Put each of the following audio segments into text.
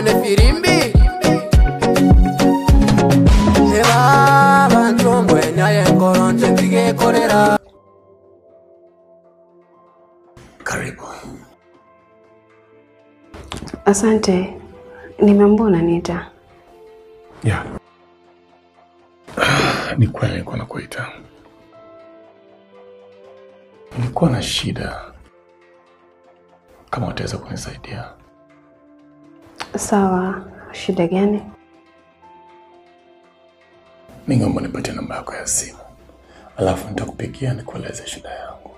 one firimbi Eba banchomwe nyaye koronche tige korera Karibu. Asante. Nimeambiwa unaniita. Yeah. Ni kweli nilikuwa nakuita. Nilikuwa na shida. Kama utaweza kunisaidia. Sawa. Shida gani? Ningeomba nipatie namba yako ya simu. Alafu nitakupigia nikueleze shida yangu.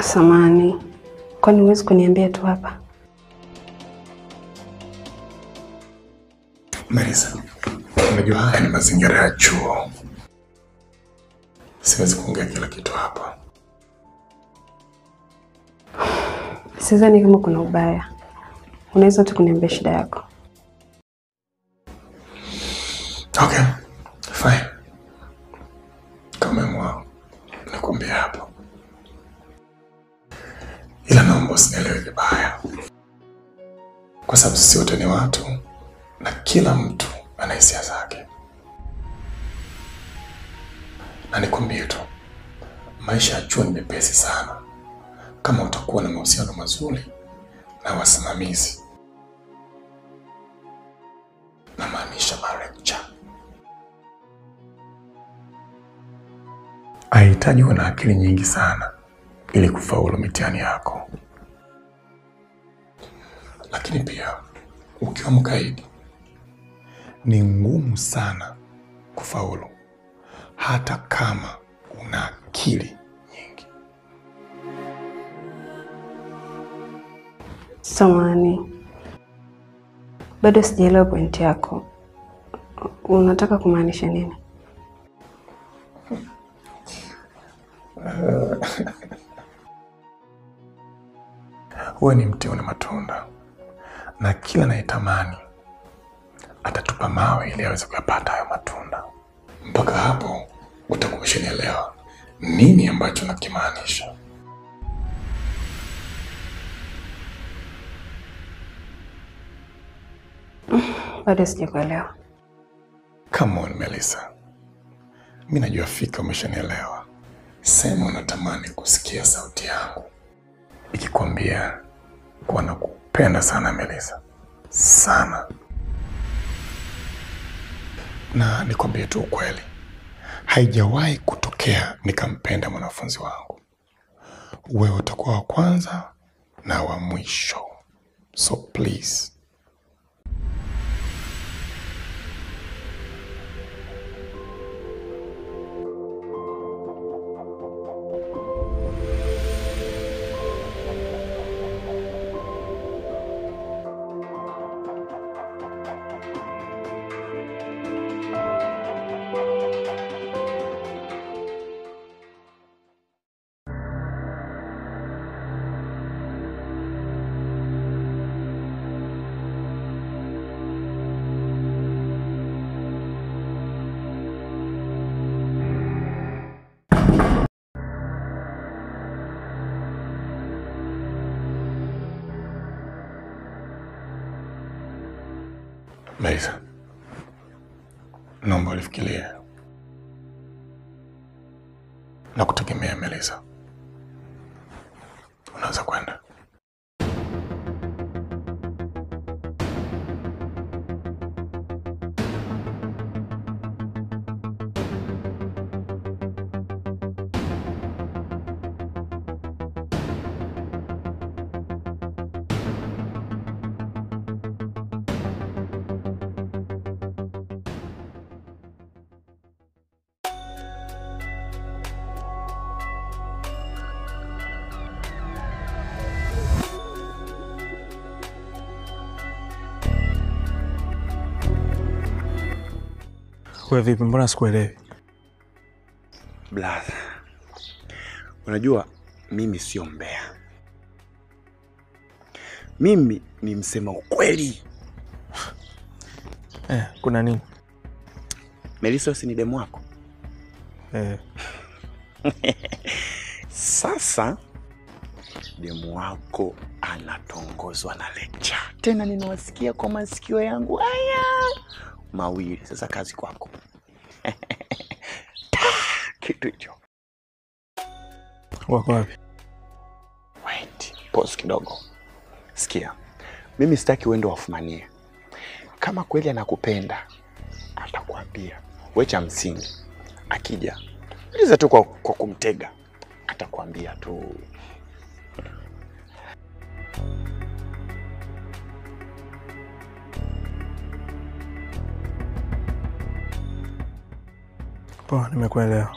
Samahani. Kwani huwezi kuniambia tu hapa? Melissa, unajua haya ni mazingira ya chuo. Siwezi kuongea kila kitu hapa. Sidhani kama kuna ubaya. Unaweza tu kuniambia shida yako. Okay, fine. Kama mwa nakwambia hapo. Ila naomba usinielewe vibaya. Kwa sababu sisi wote ni watu na kila mtu ana hisia zake. Na nikwambie tu, maisha ya chuo ni mepesi sana. Kama utakuwa na mahusiano mazuri na wasimamizi. Na maanisha marekcha. Haihitaji uwe na akili nyingi sana ili kufaulu mitihani yako. Lakini pia ukiwa mkaidi ni ngumu sana kufaulu hata kama una akili nyingi. Samahani. Bado sijaelewa point yako. Unataka kumaanisha nini? Wewe ni mti una matunda. Na kila anayetamani atatupa mawe ili aweze kuyapata hayo matunda. Mpaka hapo utakuwa umeshanielewa nini ambacho nakimaanisha. Bado sijakuelewa. Come on, Melissa. Mimi najua fika umeshanielewa. Sema unatamani kusikia sauti yangu ikikwambia kuwa nakupenda sana, Melissa. Sana. Na nikwambie tu ukweli. Haijawahi kutokea nikampenda mwanafunzi wangu. Wewe utakuwa wa kwanza na wa mwisho. So please. Melissa, naomba ulifikirie. Na kutegemea, Melissa. Unaweza kwenda. Wewe vipi, mbona sikuelewi? Brother. Unajua mimi sio mbea. Mimi ni msema ukweli. Kuna nini? Melissa si ni demu wako? Sasa demu wako anatongozwa na lecture. Tena ninawasikia kwa masikio yangu haya mawili. Sasa kazi kwako. Kitu hicho. Wako wapi? Wait, pause kidogo. Sikia. Mimi sitaki uende wafumanie. Kama kweli anakupenda, atakwambia. Wewe cha msingi. Akija, uliza tu kwa kumtega. Atakwambia tu. Poa, nimekuelewa.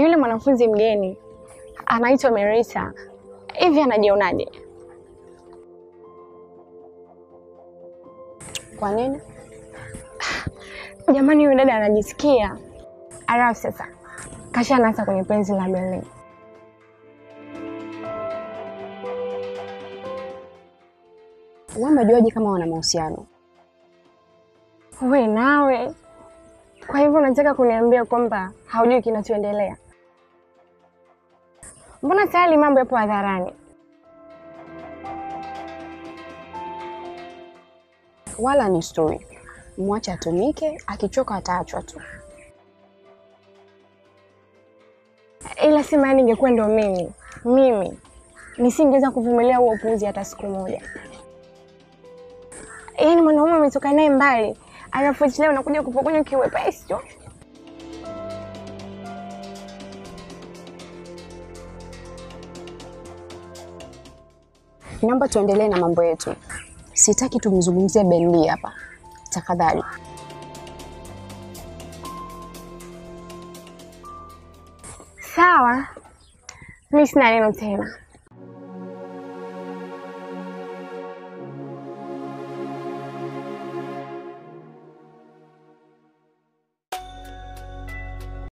Yule mwanafunzi mgeni anaitwa Merisa. Hivi anajionaje? Kwa nini? Jamani, yule dada anajisikia. Alafu sasa kasha nasa kwenye penzi la Berlin. Wewe umejuaje kama wana mahusiano? Wewe nawe. Kwa hivyo unataka kuniambia kwamba haujui kinachoendelea? Mbona tayari mambo yapo hadharani? Wala ni story. Mwache atumike, akichoka ataachwa tu. Ila sema ningekuwa ndo mimi nisingeweza kuvumilia huo upuuzi hata siku moja. Yaani mwanaume umetoka naye mbali, alafu leo unakuja kupokonya kiwepesi tu. Naomba tuendelee na mambo yetu. Sitaki tumzungumzie Benli hapa. Tafadhali. Sawa. Mimi sina neno tena.